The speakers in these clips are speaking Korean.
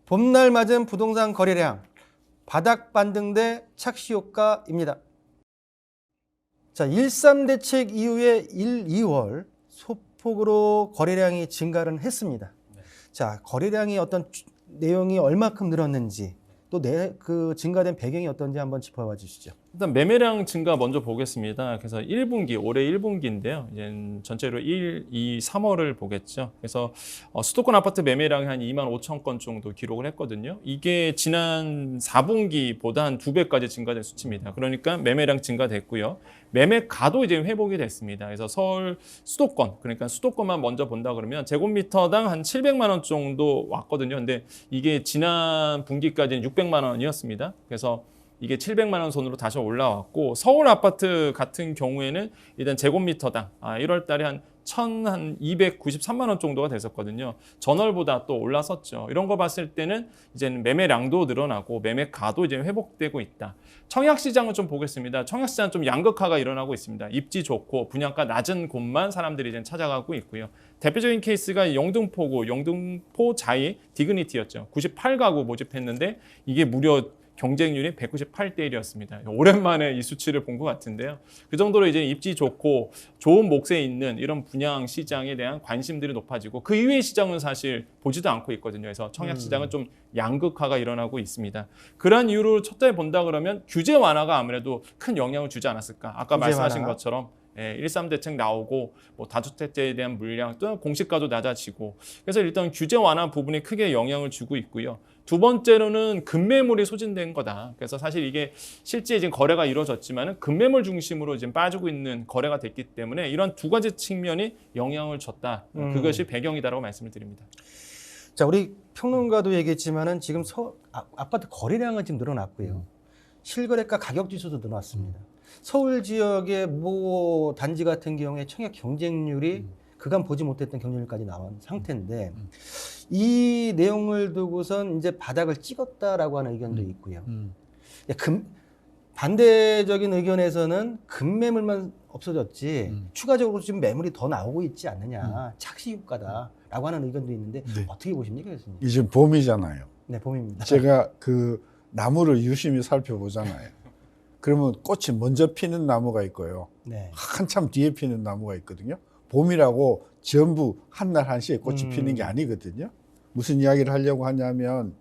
봄날 맞은 부동산 거래량, 바닥 반등 대 착시 효과입니다. 자, 1.3 대책 이후에 1, 2월 소폭으로 거래량이 증가를 했습니다. 자, 거래량이 어떤 내용이 얼마큼 늘었는지 또 그 증가된 배경이 어떤지 한번 짚어봐 주시죠. 일단 매매량 증가 먼저 보겠습니다. 그래서 1분기, 올해 1분기인데요. 이제 전체로 1, 2, 3월을 보겠죠. 그래서 수도권 아파트 매매량이 한 2만 5천 건 정도 기록을 했거든요. 이게 지난 4분기보다 한 2배까지 증가된 수치입니다. 그러니까 매매량 증가됐고요. 매매가도 이제 회복이 됐습니다. 그래서 서울 수도권, 그러니까 수도권만 먼저 본다 그러면 제곱미터당 한 700만 원 정도 왔거든요. 근데 이게 지난 분기까지는 600만 원이었습니다. 그래서 이게 700만 원 선으로 다시 올라왔고, 서울 아파트 같은 경우에는 일단 제곱미터당 1월 달에 한 1,293만 원 정도가 됐었거든요. 전월보다 또 올라섰죠. 이런 거 봤을 때는 이제는 매매량도 늘어나고 매매가도 이제 회복되고 있다. 청약시장을 좀 보겠습니다. 청약시장은 좀 양극화가 일어나고 있습니다. 입지 좋고 분양가 낮은 곳만 사람들이 이제 찾아가고 있고요. 대표적인 케이스가 영등포구, 영등포 자이 디그니티였죠. 98가구 모집했는데 이게 무려 경쟁률이 198대 1이었습니다. 오랜만에 이 수치를 본 것 같은데요. 그 정도로 이제 입지 좋고 좋은 몫에 있는 이런 분양 시장에 대한 관심들이 높아지고 그 이외의 시장은 사실 보지도 않고 있거든요. 그래서 청약 시장은 좀 양극화가 일어나고 있습니다. 그런 이유로 첫 달 본다 그러면 규제 완화가 아무래도 큰 영향을 주지 않았을까. 아까 말씀하신 완화. 것처럼 1.3 대책 나오고 뭐 다주택자에 대한 물량 또 공시가도 낮아지고 그래서 일단 규제 완화 부분이 크게 영향을 주고 있고요. 두 번째로는 급매물이 소진된 거다. 그래서 사실 이게 실제 지금 거래가 이루어졌지만은 급매물 중심으로 지금 빠지고 있는 거래가 됐기 때문에 이런 두 가지 측면이 영향을 줬다. 그것이 배경이다라고 말씀을 드립니다. 자, 우리 평론가도 얘기했지만은 지금 아파트 거래량은 지금 늘어났고요. 실거래가 가격 지수도 늘어났습니다. 서울 지역의 모 단지 같은 경우에 청약 경쟁률이 그간 보지 못했던 경쟁률까지 나온 상태인데 이 내용을 두고선 이제 바닥을 찍었다라고 하는 의견도 있고요. 반대적인 의견에서는 급매물만 없어졌지 추가적으로 지금 매물이 더 나오고 있지 않느냐, 착시 효과다라고 하는 의견도 있는데 어떻게 보십니까, 교수님? 이제 봄이잖아요. 네, 봄입니다. 제가 그 나무를 유심히 살펴보잖아요. 그러면 꽃이 먼저 피는 나무가 있고요. 네. 한참 뒤에 피는 나무가 있거든요. 봄이라고 전부 한날 한시에 꽃이 피는 게 아니거든요. 무슨 이야기를 하려고 하냐면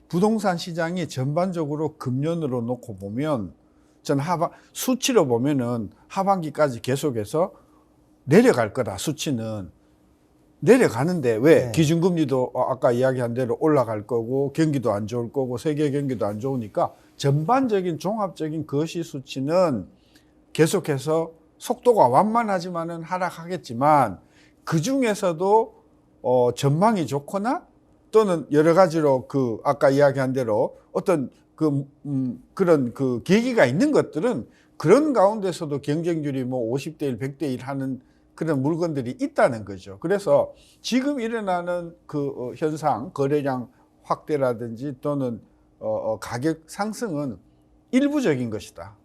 부동산 시장이 전반적으로 금년으로 놓고 보면 전 수치로 보면은 하반기까지 계속해서 내려갈 거다. 수치는 내려가는데 왜? 네. 기준금리도 아까 이야기한 대로 올라갈 거고 경기도 안 좋을 거고 세계 경기도 안 좋으니까 전반적인 종합적인 거시 수치는 계속해서 속도가 완만하지만은 하락하겠지만 그 중에서도 전망이 좋거나 또는 여러 가지로 그 아까 이야기한 대로 어떤 그런 그 계기가 있는 것들은 그런 가운데서도 경쟁률이 뭐 50대 1, 100대 1 하는 그런 물건들이 있다는 거죠. 그래서 지금 일어나는 그 현상, 거래량 확대라든지 또는 가격 상승은 일부적인 것이다.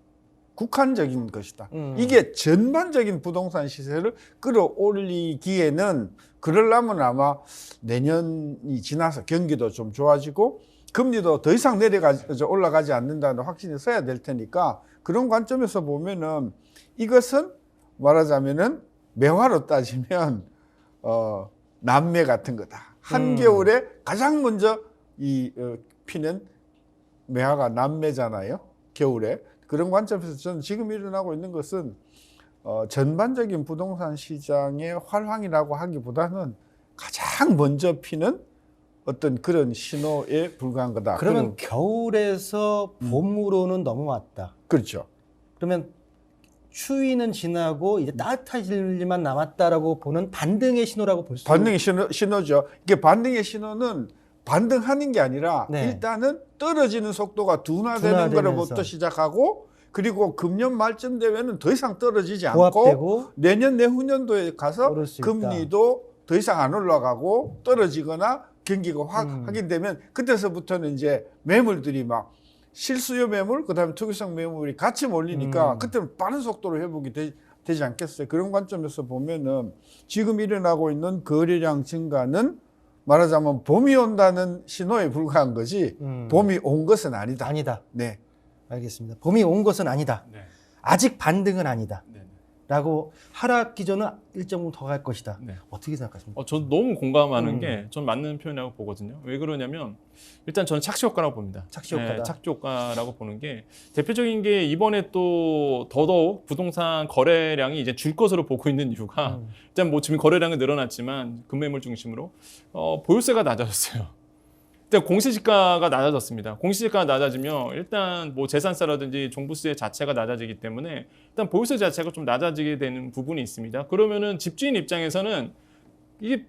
국한적인 것이다. 이게 전반적인 부동산 시세를 끌어올리기에는 그러려면 아마 내년이 지나서 경기도 좀 좋아지고 금리도 더 이상 올라가지 않는다는 확신이 서야 될 테니까 그런 관점에서 보면은 이것은 말하자면은 매화로 따지면 남매 같은 거다. 한겨울에 가장 먼저 피는 매화가 남매잖아요. 겨울에. 그런 관점에서 저는 지금 일어나고 있는 것은 전반적인 부동산 시장의 활황이라고 하기보다는 가장 먼저 피는 어떤 그런 신호에 불과한 거다. 그러면 겨울에서 봄으로는 넘어왔다. 그렇죠. 그러면 추위는 지나고 이제 따뜻해질 일만 남았다라고 보는 반등의 신호라고 볼 수 있습니다. 반등의 신호죠. 이게 반등의 신호는 반등하는 게 아니라 일단은 떨어지는 속도가 둔화되는 것부터 시작하고 그리고 금년 말쯤 되면은 더 이상 떨어지지 않고 내년 내후년도에 가서 금리도 더 이상 안 올라가고 떨어지거나 경기가 확인되면 그때서부터는 이제 매물들이 막 실수요 매물 그다음에 투기성 매물이 같이 몰리니까 그때는 빠른 속도로 회복이 되지 않겠어요. 그런 관점에서 보면은 지금 일어나고 있는 거래량 증가는 말하자면 봄이 온다는 신호에 불과한 거지 봄이 온 것은 아니다. 아니다. 네. 알겠습니다. 봄이 온 것은 아니다. 네. 아직 반등은 아니다. 네. 라고 하락 기조는 일정 부분 더 갈 것이다. 네. 어떻게 생각하십니까? 전 너무 공감하는 게 전 맞는 표현이라고 보거든요. 왜 그러냐면 일단 저는 착시 효과라고 봅니다. 착시 효과다. 착시 효과라고 보는 게 대표적인 게 이번에 또 더더욱 부동산 거래량이 이제 줄 것으로 보고 있는 이유가 일단 뭐 지금 거래량은 늘어났지만 금매물 중심으로 보유세가 낮아졌어요. 일단 공시지가가 낮아졌습니다. 공시지가가 낮아지면 일단 뭐 재산세라든지 종부세 자체가 낮아지기 때문에 일단 보유세 자체가 좀 낮아지게 되는 부분이 있습니다. 그러면은 집주인 입장에서는 이게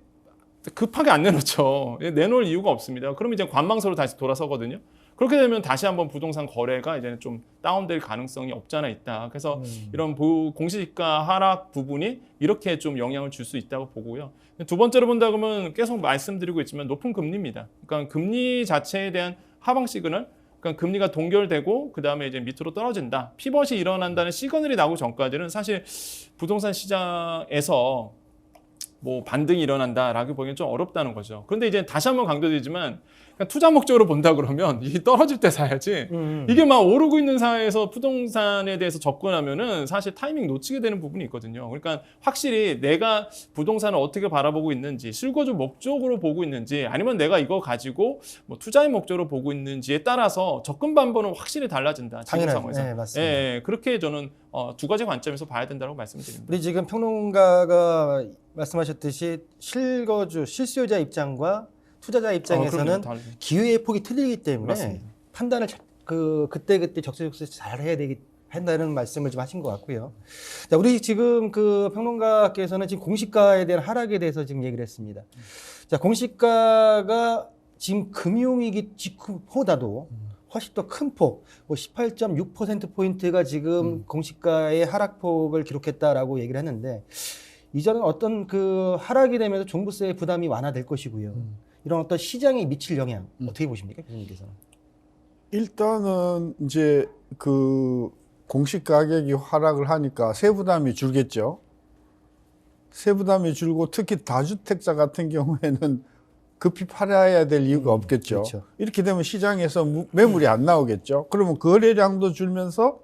급하게 안 내놓죠. 내놓을 이유가 없습니다. 그러면 이제 관망서로 다시 돌아서거든요. 그렇게 되면 다시 한번 부동산 거래가 이제는 좀 다운될 가능성이 없잖아 있다. 그래서 이런 공시지가 하락 부분이 이렇게 좀 영향을 줄 수 있다고 보고요. 두 번째로 본다 그러면 계속 말씀드리고 있지만 높은 금리입니다. 그러니까 금리 자체에 대한 하방 시그널, 그러니까 금리가 동결되고 그 다음에 이제 밑으로 떨어진다. 피벗이 일어난다는 시그널이 나오기 전까지는 사실 부동산 시장에서 뭐 반등이 일어난다라고 보기엔 좀 어렵다는 거죠. 그런데 이제 다시 한번 강조드리지만 그냥 투자 목적으로 본다 그러면 이 떨어질 때 사야지 이게 막 오르고 있는 사회에서 부동산에 대해서 접근하면은 사실 타이밍 놓치게 되는 부분이 있거든요. 그러니까 확실히 내가 부동산을 어떻게 바라보고 있는지 실거주 목적으로 보고 있는지 아니면 내가 이거 가지고 뭐 투자의 목적으로 보고 있는지에 따라서 접근 방법은 확실히 달라진다. 지금 상황에서. 네, 맞습니다. 예, 그렇게 저는 두 가지 관점에서 봐야 된다고 말씀드립니다. 우리 지금 평론가가 말씀하셨듯이 실수요자 입장과 투자자 입장에서는 그럼요. 기회의 폭이 틀리기 때문에 맞습니다. 판단을 그때 적재적소에 잘 해야 한다는 말씀을 좀 하신 것 같고요. 자, 우리 지금 그 평론가께서는 지금 공시가에 대한 하락에 대해서 지금 얘기를 했습니다. 자, 공시가가 지금 금융위기 직후보다도 훨씬 더 큰 폭, 뭐 18.6%포인트가 지금 공시가의 하락폭을 기록했다라고 얘기를 했는데, 이전은 어떤 그 하락이 되면서 종부세 부담이 완화될 것이고요. 이런 어떤 시장에 미칠 영향 어떻게 보십니까, 교수님께서는? 일단은 이제 그 공시 가격이 하락을 하니까 세부담이 줄겠죠. 세부담이 줄고 특히 다주택자 같은 경우에는 급히 팔아야 될 이유가 없겠죠. 그렇죠. 이렇게 되면 시장에서 매물이 안 나오겠죠. 그러면 거래량도 줄면서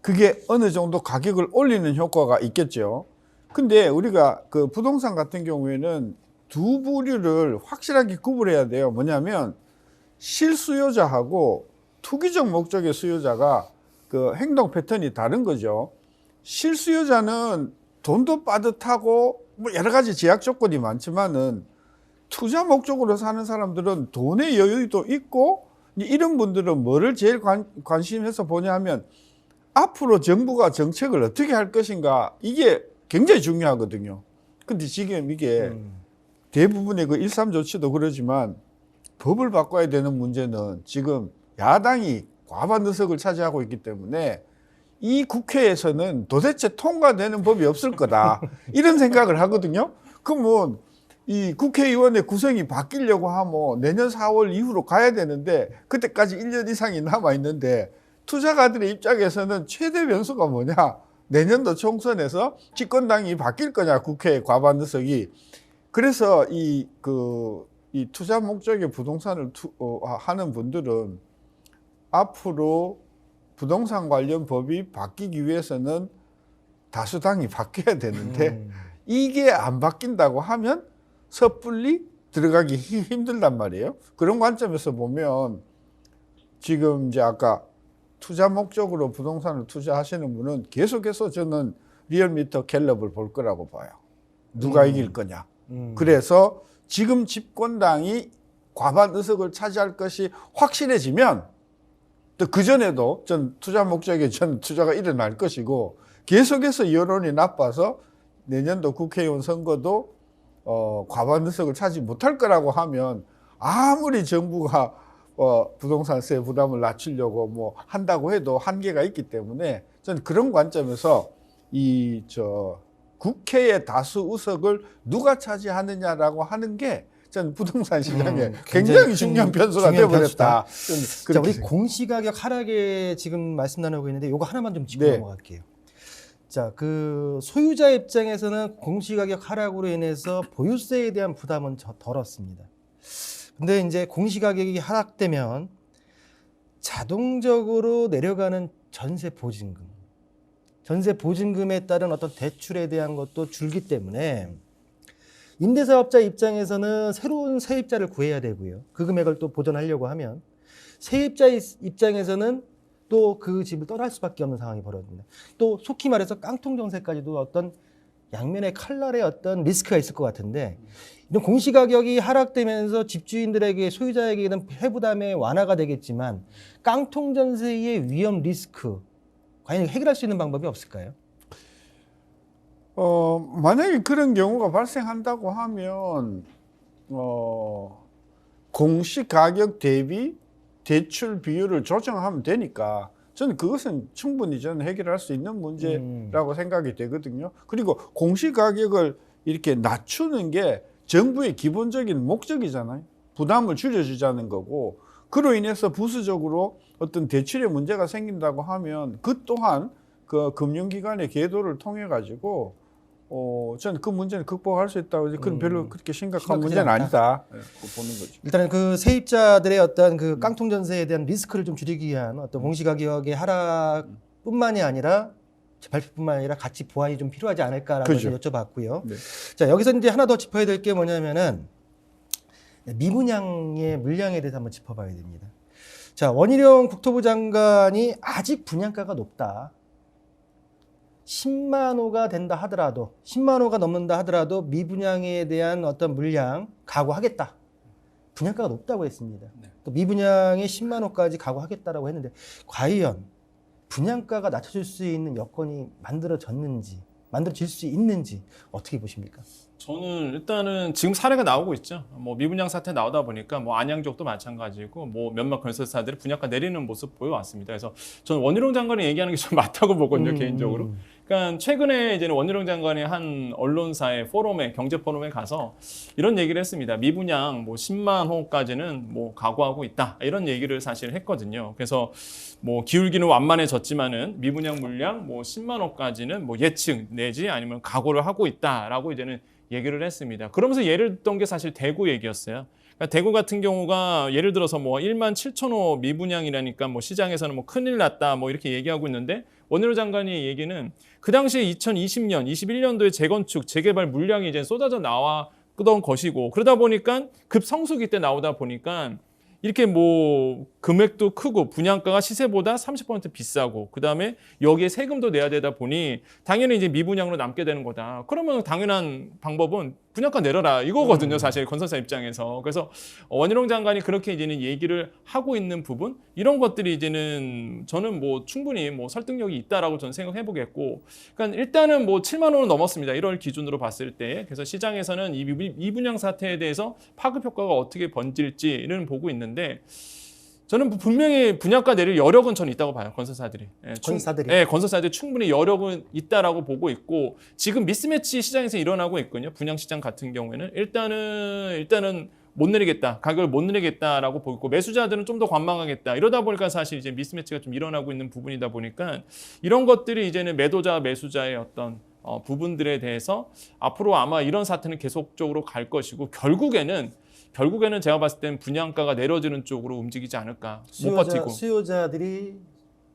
그게 어느 정도 가격을 올리는 효과가 있겠죠. 근데 우리가 그 부동산 같은 경우에는 두 부류를 확실하게 구분해야 돼요. 뭐냐면 실수요자하고 투기적 목적의 수요자가 그 행동 패턴이 다른 거죠. 실수요자는 돈도 빠듯하고 뭐 여러 가지 제약 조건이 많지만은 투자 목적으로 사는 사람들은 돈의 여유도 있고 이런 분들은 뭐를 제일 관심해서 보냐 하면 앞으로 정부가 정책을 어떻게 할 것인가 이게 굉장히 중요하거든요. 근데 지금 이게 대부분의 그 1.3 조치도 그러지만 법을 바꿔야 되는 문제는 지금 야당이 과반 의석을 차지하고 있기 때문에 이 국회에서는 도대체 통과되는 법이 없을 거다. 이런 생각을 하거든요. 그러면 이 국회의원의 구성이 바뀌려고 하면 내년 4월 이후로 가야 되는데 그때까지 1년 이상이 남아 있는데 투자가들의 입장에서는 최대 변수가 뭐냐? 내년도 총선에서 집권당이 바뀔 거냐? 국회 과반 의석이. 그래서 이 투자 목적의 부동산을 하는 분들은 앞으로 부동산 관련 법이 바뀌기 위해서는 다수당이 바뀌어야 되는데 이게 안 바뀐다고 하면 섣불리 들어가기 힘들단 말이에요. 그런 관점에서 보면 지금 이제 아까 투자 목적으로 부동산을 투자하시는 분은 계속해서 저는 리얼미터 갤럽을 볼 거라고 봐요. 누가 이길 거냐. 그래서 지금 집권당이 과반 의석을 차지할 것이 확실해지면 또 그전에도 전 투자 목적에 전 투자가 일어날 것이고 계속해서 여론이 나빠서 내년도 국회의원 선거도 과반 의석을 차지 못할 거라고 하면 아무리 정부가 부동산세 부담을 낮추려고 뭐 한다고 해도 한계가 있기 때문에 저는 그런 관점에서 국회의 다수 의석을 누가 차지하느냐라고 하는 게 전 부동산 시장에 굉장히 중요한 변수가 되어버렸다. 자, 우리 공시가격 하락에 지금 말씀 나누고 있는데 이거 하나만 좀 짚고 네. 넘어갈게요. 자, 그 소유자 입장에서는 공시가격 하락으로 인해서 보유세에 대한 부담은 덜었습니다. 근데 이제 공시가격이 하락되면 자동적으로 내려가는 전세 보증금에 따른 어떤 대출에 대한 것도 줄기 때문에 임대사업자 입장에서는 새로운 세입자를 구해야 되고요. 그 금액을 또 보전하려고 하면 세입자 입장에서는 또 그 집을 떠날 수밖에 없는 상황이 벌어집니다. 또 속히 말해서 깡통 정세까지도 어떤 양면의 칼날의 어떤 리스크가 있을 것 같은데 이런 공시가격이 하락되면서 집주인들에게 소유자에게는 해부담의 완화가 되겠지만 깡통 전세의 위험 리스크 과연 해결할 수 있는 방법이 없을까요? 만약에 그런 경우가 발생한다고 하면 공시가격 대비 대출 비율을 조정하면 되니까 저는 그것은 충분히 저는 해결할 수 있는 문제라고 생각이 되거든요. 그리고 공시가격을 이렇게 낮추는 게 정부의 기본적인 목적이잖아요. 부담을 줄여주자는 거고 그로 인해서 부수적으로 어떤 대출에 문제가 생긴다고 하면 그 또한 그 금융기관의 계도를 통해 가지고 저는 그 문제는 극복할 수 있다고 그건 별로 그렇게 심각한 문제는 아니다. 네, 보는 거죠. 일단은 그 세입자들의 어떤 그 깡통 전세에 대한 리스크를 좀 줄이기 위한 어떤 공시가격의 하락뿐만이 아니라 발표뿐만 아니라 같이 보완이 좀 필요하지 않을까라고 그렇죠. 여쭤봤고요. 네. 자, 여기서 이제 하나 더 짚어야 될 게 뭐냐면은 미분양의 물량에 대해서 한번 짚어봐야 됩니다. 자, 원희룡 국토부 장관이 아직 분양가가 높다. 10만 호가 된다 하더라도 10만 호가 넘는다 하더라도 미분양에 대한 어떤 물량 각오하겠다. 분양가가 높다고 했습니다. 네. 또 미분양에 10만 호까지 각오하겠다라고 했는데 과연 분양가가 낮춰질 수 있는 여건이 만들어질 수 있는지 어떻게 보십니까? 저는 일단은 지금 사례가 나오고 있죠. 뭐 미분양 사태 나오다 보니까 뭐 안양 지역도 마찬가지고 뭐 몇몇 건설사들이 분양가 내리는 모습 보여왔습니다. 그래서 저는 원희룡 장관이 얘기하는 게 좀 맞다고 보거든요, 개인적으로. 그러니까 최근에 이제는 원희룡 장관이 한 언론사의 포럼에 경제 포럼에 가서 이런 얘기를 했습니다. 미분양 뭐 10만 호까지는 뭐 각오하고 있다 이런 얘기를 사실 했거든요. 그래서 뭐 기울기는 완만해졌지만은 미분양 물량 뭐 10만 호까지는 뭐 예측 내지 아니면 각오를 하고 있다라고 이제는 얘기를 했습니다. 그러면서 예를 든 게 사실 대구 얘기였어요. 그러니까 대구 같은 경우가 예를 들어서 뭐 1만 7천 호 미분양이라니까 뭐 시장에서는 뭐 큰일 났다 뭐 이렇게 얘기하고 있는데 원희룡 장관의 얘기는 그 당시에 2020년, 21년도에 재건축, 재개발 물량이 이제 쏟아져 나왔던 것이고 그러다 보니까 급성수기 때 나오다 보니까 이렇게 뭐 금액도 크고 분양가가 시세보다 30% 비싸고 그다음에 여기에 세금도 내야 되다 보니 당연히 이제 미분양으로 남게 되는 거다. 그러면 당연한 방법은 분양가 내려라 이거거든요. 사실 건설사 입장에서. 그래서 원희룡 장관이 그렇게 이제는 얘기를 하고 있는 부분 이런 것들이 이제는 저는 뭐 충분히 뭐 설득력이 있다라고 저는 생각해 보겠고 그러니까 일단은 뭐 7만 원은 넘었습니다. 1월 기준으로 봤을 때. 그래서 시장에서는 이 미분양 사태에 대해서 파급 효과가 어떻게 번질지는 보고 있는데 저는 분명히 분양가 내릴 여력은 저는 있다고 봐요. 건설사들이. 건설사들이 충분히 여력은 있다라고 보고 있고 지금 미스매치 시장에서 일어나고 있거든요. 분양 시장 같은 경우에는 일단은 못 내리겠다. 가격을 못 내리겠다라고 보고 있고 매수자들은 좀 더 관망하겠다. 이러다 보니까 사실 이제 미스매치가 좀 일어나고 있는 부분이다 보니까 이런 것들이 이제는 매도자 매수자의 어떤 부분들에 대해서 앞으로 아마 이런 사태는 계속적으로 갈 것이고 결국에는 제가 봤을 때는 분양가가 내려지는 쪽으로 움직이지 않을까. 못 버티고. 수요자들이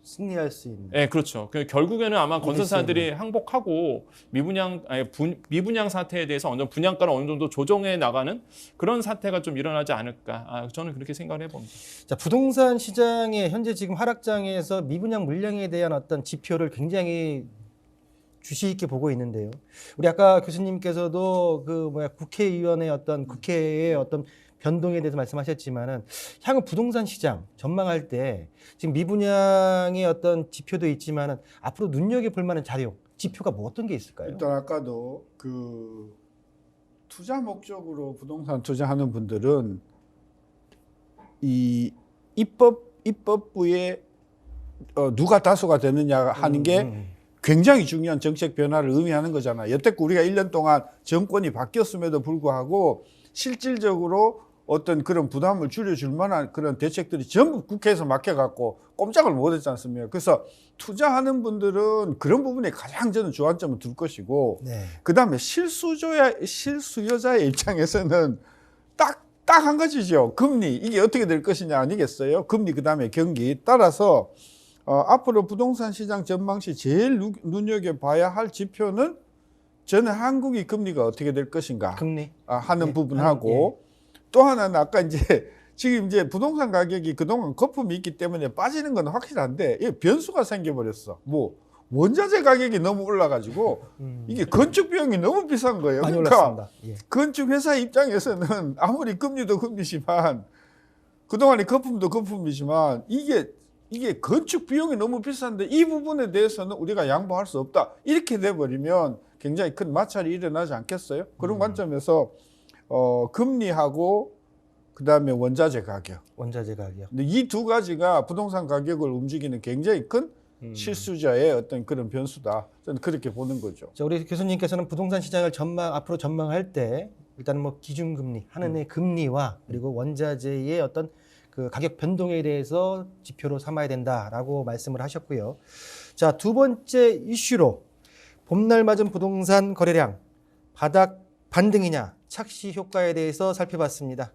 승리할 수 있는. 네, 그렇죠. 결국에는 아마 건설사들이 항복하고 미분양 사태에 대해서 분양가를 어느 정도 조정해 나가는 그런 사태가 좀 일어나지 않을까. 저는 그렇게 생각을 해봅니다. 자, 부동산 시장의 현재 지금 하락장에서 미분양 물량에 대한 어떤 지표를 굉장히 주시 있게 보고 있는데요. 우리 아까 교수님께서도 국회의 어떤 변동에 대해서 말씀하셨지만은 향후 부동산 시장 전망할 때 지금 미분양의 어떤 지표도 있지만은 앞으로 눈여겨볼 만한 지표가 뭐 어떤 게 있을까요? 일단 아까도 그 투자 목적으로 부동산 투자하는 분들은 이 입법부에 누가 다수가 되느냐 하는 게 굉장히 중요한 정책 변화를 의미하는 거잖아요. 여태껏 우리가 1년 동안 정권이 바뀌었음에도 불구하고 실질적으로 어떤 그런 부담을 줄여줄 만한 그런 대책들이 전부 국회에서 막혀갖고 꼼짝을 못했지 않습니까? 그래서 투자하는 분들은 그런 부분에 가장 저는 주안점을 둘 것이고, 네. 그 다음에 실수요자의 입장에서는 딱 한 가지죠. 금리, 이게 어떻게 될 것이냐 아니겠어요? 금리, 그 다음에 경기. 따라서 앞으로 부동산 시장 전망 시 제일 눈여겨봐야 할 지표는 저는 한국이 금리가 어떻게 될 것인가 금리 하는 예, 부분하고, 또 하나는 아까 지금 이제 부동산 가격이 그동안 거품이 있기 때문에 빠지는 건 확실한데, 이 변수가 생겨버렸어. 뭐 원자재 가격이 너무 올라가지고 이게 건축 비용이 너무 비싼 거예요. 많이 그러니까 올랐습니다. 예. 건축 회사 입장에서는 아무리 금리도 금리지만, 그동안의 거품도 거품이지만, 이게 건축 비용이 너무 비싼데 이 부분에 대해서는 우리가 양보할 수 없다, 이렇게 돼버리면 굉장히 큰 마찰이 일어나지 않겠어요? 그런 관점에서 금리하고 그 다음에 원자재 가격, 원자재 가격. 근데 이 두 가지가 부동산 가격을 움직이는 굉장히 큰 실수자의 어떤 그런 변수다, 저는 그렇게 보는 거죠. 자, 우리 교수님께서는 부동산 시장을 앞으로 전망할 때 일단 뭐 기준금리, 한은의 금리와 그리고 원자재의 어떤 그 가격 변동에 대해서 지표로 삼아야 된다라고 말씀을 하셨고요. 자, 두 번째 이슈로 봄날 맞은 부동산 거래량 바닥 반등이냐 착시 효과에 대해서 살펴봤습니다.